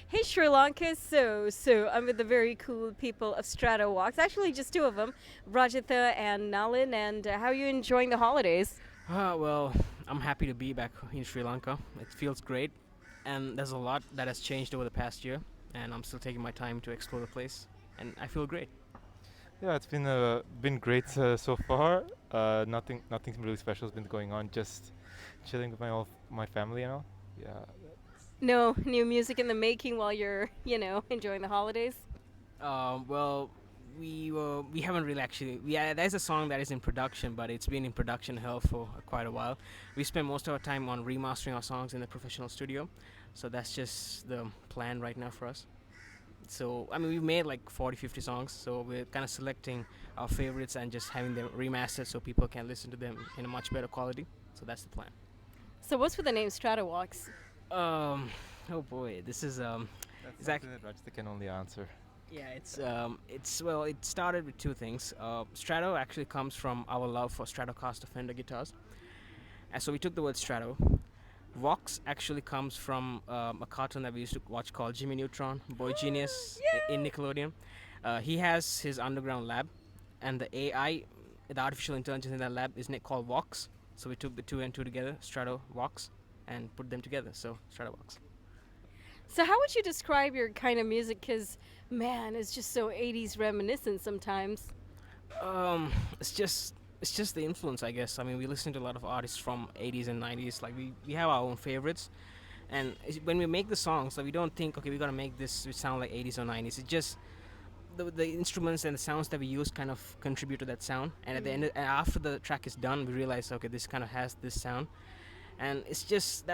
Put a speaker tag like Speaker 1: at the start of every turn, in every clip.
Speaker 1: Hey Sri Lanka, so I'm with the very cool people of Stratovox. Actually, just two of them, Rajitha and Nalin. And how are you enjoying the holidays?
Speaker 2: Well, I'm happy to be back in Sri Lanka. It feels great, and there's a lot that has changed over the past year, and I'm still taking my time to explore the place, and I feel great.
Speaker 3: Yeah, it's been great so far. Nothing really special has been going on. Just chilling with my family and all. Yeah.
Speaker 1: No new music in the making while you're, enjoying the holidays?
Speaker 2: Well, we haven't really actually. Yeah, there's a song that is in production, but it's been in production hell for quite a while. We spend most of our time on remastering our songs in the professional studio, so that's just the plan right now for us. So I mean, we made like 40, 50 songs, so we're kind of selecting our favorites and just having them remastered so people can listen to them in a much better quality. So that's the plan.
Speaker 1: So what's with the name Stratovox?
Speaker 2: Um, oh boy, this is
Speaker 3: That's
Speaker 2: exactly.
Speaker 3: something that Rajita can only answer.
Speaker 2: Yeah, it's well, it started with two things. Strato actually comes from our love for Stratocaster Fender guitars, and so we took the word Strato. Vox actually comes from a cartoon that we used to watch called Jimmy Neutron, Boy Genius in Nickelodeon. He has his underground lab, and the AI, the artificial intelligence in that lab, is called Vox. So we took the two and two together, Strato Vox, and put them together. So Stratovox.
Speaker 1: So how would you describe your kind of music? Because man, it's just so 80s reminiscent sometimes.
Speaker 2: Um, it's just the influence, I guess. I mean, we listen to a lot of artists from 80s and 90s. Like we have our own favorites, and when we make the songs, like we don't think, okay, we gotta make this which sound like 80s or 90s. It's just the instruments and the sounds that we use kind of contribute to that sound. And at the end, and after the track is done, we realize, okay, this kind of has this sound, and that's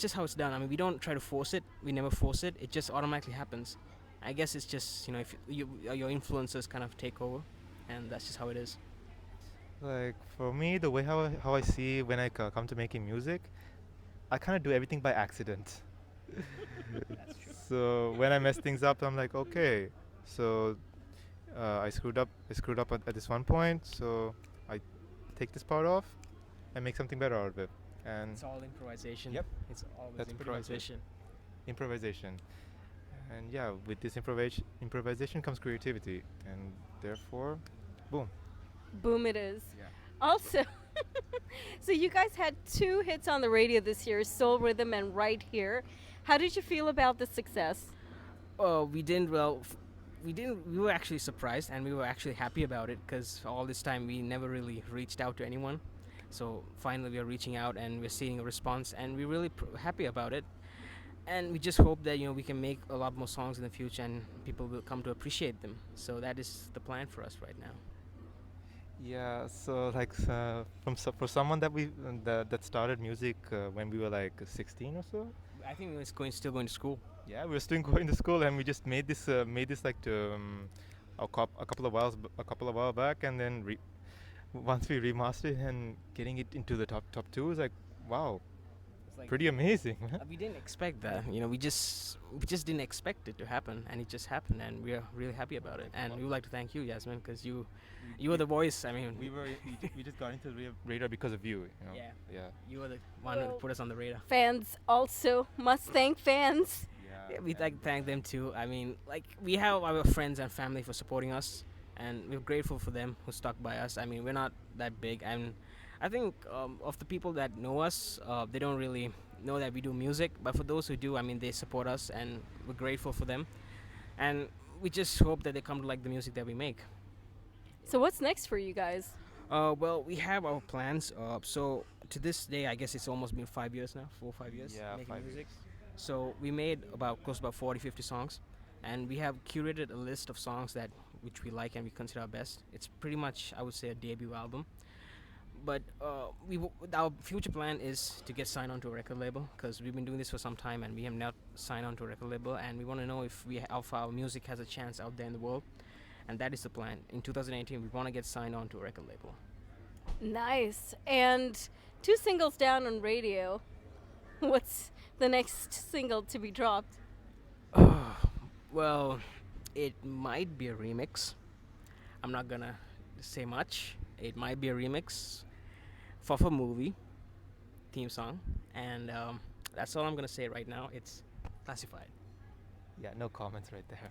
Speaker 2: just how it's done. I mean, we don't try to force it. We never force it. It just automatically happens. I guess it's just if your influences kind of take over, and that's just how it is.
Speaker 3: Like for me, the way how I see when come to making music, I kind of do everything by accident. So when I mess things up, I'm like, okay, so I screwed up at this one point, so I take this part off and make something better out of it. And
Speaker 2: It's all improvisation.
Speaker 3: yep,
Speaker 2: It's always
Speaker 3: that's pretty much it.
Speaker 2: improvisation.
Speaker 3: Improvisation. And yeah, with this improvisation comes creativity, and therefore, boom.
Speaker 1: Boom, it is.
Speaker 3: Yeah.
Speaker 1: Also, so you guys had two hits on the radio this year, Soul Rhythm and Right Here. How did you feel about the success?
Speaker 2: We didn't. We didn't. We were actually surprised, and we were actually happy about it because all this time we never really reached out to anyone. So finally, we are reaching out, and we're seeing a response, and we're really happy about it. And we just hope that we can make a lot more songs in the future, and people will come to appreciate them. So that is the plan for us right now.
Speaker 3: Yeah, so like for someone that started music when we were like 16 or so.
Speaker 2: I think it's still going to school.
Speaker 3: Yeah, we were still going to school, and we just made this like a couple of while back, and then once we remastered it and getting it into the top two is like, wow,
Speaker 2: It's like
Speaker 3: pretty amazing.
Speaker 2: we didn't expect that. We just didn't expect it to happen, and it just happened, and we are really happy about it. And we would like to thank you, Yasmin, because you were the voice. I mean,
Speaker 3: We just got into the radar because of you.
Speaker 2: yeah,
Speaker 3: Yeah.
Speaker 2: you were the one who
Speaker 1: Well,
Speaker 2: put us on the radar.
Speaker 1: Fans also must thank fans.
Speaker 2: Yeah, we'd like to thank them too. I mean, like we have our friends and family for supporting us, and we're grateful for them who stuck by us. I mean, we're not that big, and I think of the people that know us, they don't really know that we do music. But for those who do, I mean, they support us, and we're grateful for them. And we just hope that they come to like the music that we make.
Speaker 1: So what's next for you guys?
Speaker 2: Well, we have our plans. So to this day, I guess it's almost been 5 years now, 4 or 5 years
Speaker 3: Yeah,
Speaker 2: making
Speaker 3: 5
Speaker 2: music.
Speaker 3: years.
Speaker 2: So we made close to about 40, 50 songs, and we have curated a list of songs that which we like and we consider our best. It's pretty much, I would say, a debut album. But our future plan is to get signed onto a record label because we've been doing this for some time and we have not signed onto a record label, and we want to know if our music has a chance out there in the world, and that is the plan. In 2018, we want to get signed onto a record label.
Speaker 1: Nice. And two singles down on radio. What's the next single to be dropped?
Speaker 2: Well, it might be a remix. I'm not gonna say much. It might be a remix for a movie theme song, and that's all I'm gonna say right now. It's classified.
Speaker 3: Yeah, no comments right there.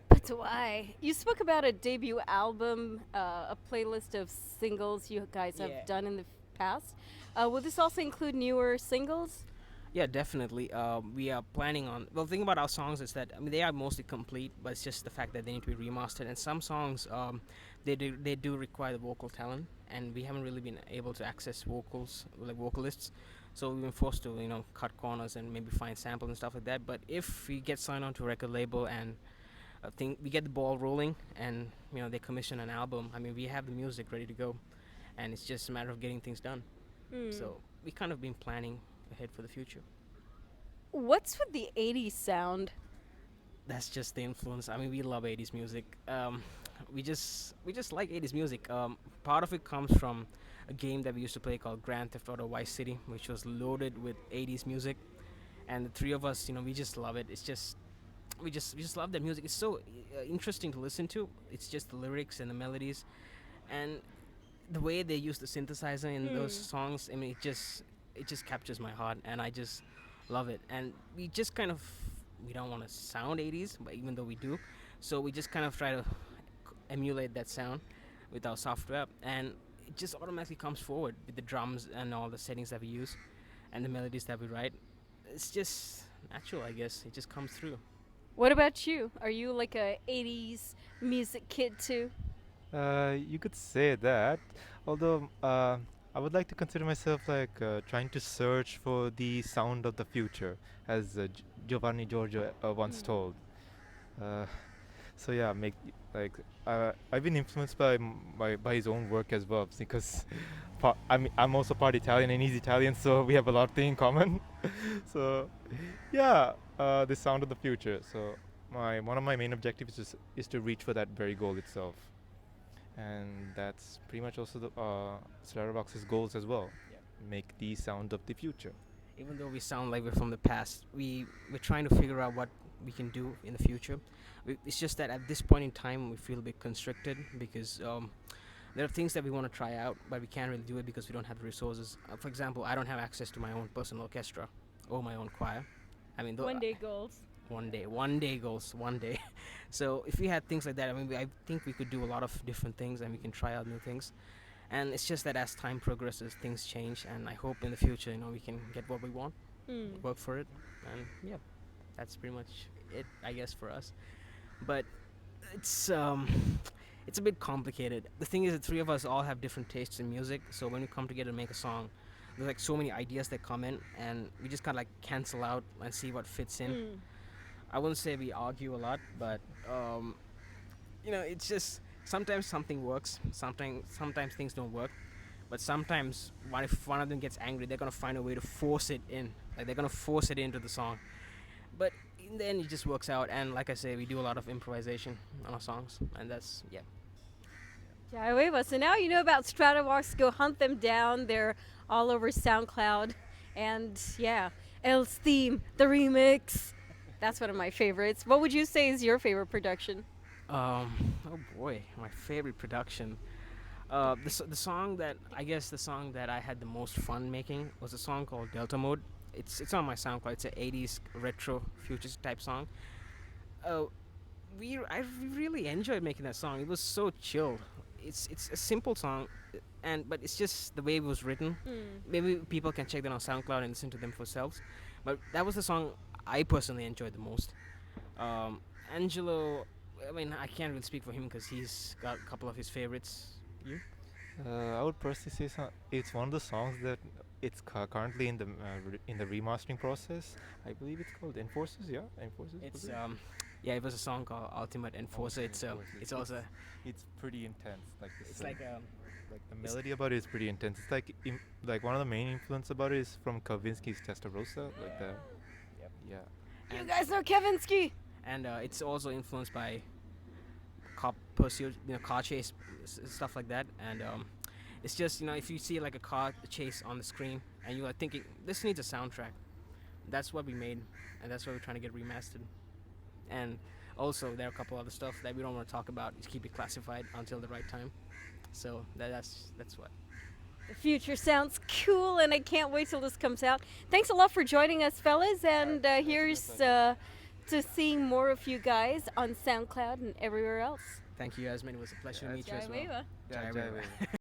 Speaker 1: But why? You spoke about a debut album, a playlist of singles you guys have
Speaker 2: Yeah.
Speaker 1: done in the past. Will this also include newer singles?
Speaker 2: Yeah, definitely. We are planning on. Well, the thing about our songs is that I mean they are mostly complete, but it's just the fact that they need to be remastered. And some songs, they do require the vocal talent, and we haven't really been able to access vocals like vocalists. So we've been forced to cut corners and maybe find samples and stuff like that. But if we get signed on to a record label and think we get the ball rolling and they commission an album, I mean we have the music ready to go, and it's just a matter of getting things done.
Speaker 1: Hmm.
Speaker 2: So we kind of been planning ahead for the future.
Speaker 1: What's with the 80s sound?
Speaker 2: That's just the influence. I mean, we love 80s music. We just like 80s music. Part of it comes from a game that we used to play called Grand Theft Auto Vice City, which was loaded with 80s music, and the three of us, we just love it. It's just we just love that music. It's so interesting to listen to. It's just the lyrics and the melodies, and the way they use the synthesizer in those songs. I mean, it just captures my heart, and I just love it. And we just kind of we don't want to sound 80s, but even though we do, so we just kind of try to emulate that sound with our software, and it just automatically comes forward with the drums and all the settings that we use and the melodies that we write. It's just natural, I guess. It just comes through.
Speaker 1: What about you? Are you like a 80s music kid too?
Speaker 3: You could say that, although I would like to consider myself like trying to search for the sound of the future, as Giovanni Giorgio once told. Uh, so yeah, make like I've been influenced by his own work as well, because I'm also part Italian and he's Italian, so we have a lot of things in common. So yeah, the sound of the future. So one of my main objectives is to reach for that very goal itself, and that's pretty much also the Stratovox's goals as well. Make the sound of the future.
Speaker 2: Even though we sound like we're from the past, we're trying to figure out what we can do in the future. It's just that at this point in time, we feel a bit constricted because there are things that we want to try out, but we can't really do it because we don't have the resources. For example, I don't have access to my own personal orchestra or my own choir. I mean,
Speaker 1: One day goals.
Speaker 2: one day goals, one day. So if we had things like that, I mean, I think we could do a lot of different things and we can try out new things. And it's just that as time progresses, things change, and I hope in the future, we can get what we want, work for it, and yeah, that's pretty much it, I guess, for us. But it's a bit complicated. The thing is, the three of us all have different tastes in music, so when we come together to make a song, there's like so many ideas that come in, and we just kind of like cancel out and see what fits in. I wouldn't say we argue a lot, but it's just sometimes something works, sometimes things don't work, but sometimes if one of them gets angry, they're gonna find a way to force it in, like they're gonna force it into the song. But in the end, it just works out, and like I say, we do a lot of improvisation on our songs, and that's
Speaker 1: Yeah, wait, so now you know about Stratovox. Go hunt them down. They're all over SoundCloud. And yeah, El's theme, the remix. That's one of my favorites. What would you say is your favorite production?
Speaker 2: Oh boy, my favorite production. The song that I had the most fun making was a song called Delta Mode. It's on my SoundCloud. It's an 80s retro futurist type song. I really enjoyed making that song. It was so chill. It's a simple song, but it's just the way it was written. Maybe people can check that on SoundCloud and listen to them for themselves. But that was the song I personally enjoyed the most. Angelo, I mean, I can't really speak for him because he's got a couple of his favorites. You?
Speaker 3: I would personally say it's one of the songs that it's currently in the remastering process. I believe it's called Enforcers. Yeah, Enforcers.
Speaker 2: It's it was a song called Ultimate Enforcer. It's also
Speaker 3: it's pretty intense. Like this.
Speaker 2: it's like
Speaker 3: Like the melody about it is pretty intense. It's like one of the main influence about it is from Kavinsky's Testarossa, like that.
Speaker 2: Yep.
Speaker 3: Yeah.
Speaker 1: You guys know Kevinsky.
Speaker 2: And it's also influenced by cop pursuit, car chase, stuff like that. And it's just if you see like a car chase on the screen and you are thinking this needs a soundtrack, that's what we made, and that's what we're trying to get remastered. And also there are a couple other stuff that we don't want to talk about. Just keep it classified until the right time. So that's what.
Speaker 1: The future sounds cool, and I can't wait till this comes out. Thanks a lot for joining us, fellas. And here's to seeing more of you guys on SoundCloud and everywhere else.
Speaker 2: Thank you, Yasmin. It was a pleasure to
Speaker 3: Yeah,
Speaker 2: meet you as well.
Speaker 1: Jai Weva.
Speaker 3: Yeah,
Speaker 2: Jai
Speaker 3: Jai
Speaker 2: Weva.
Speaker 3: Weva.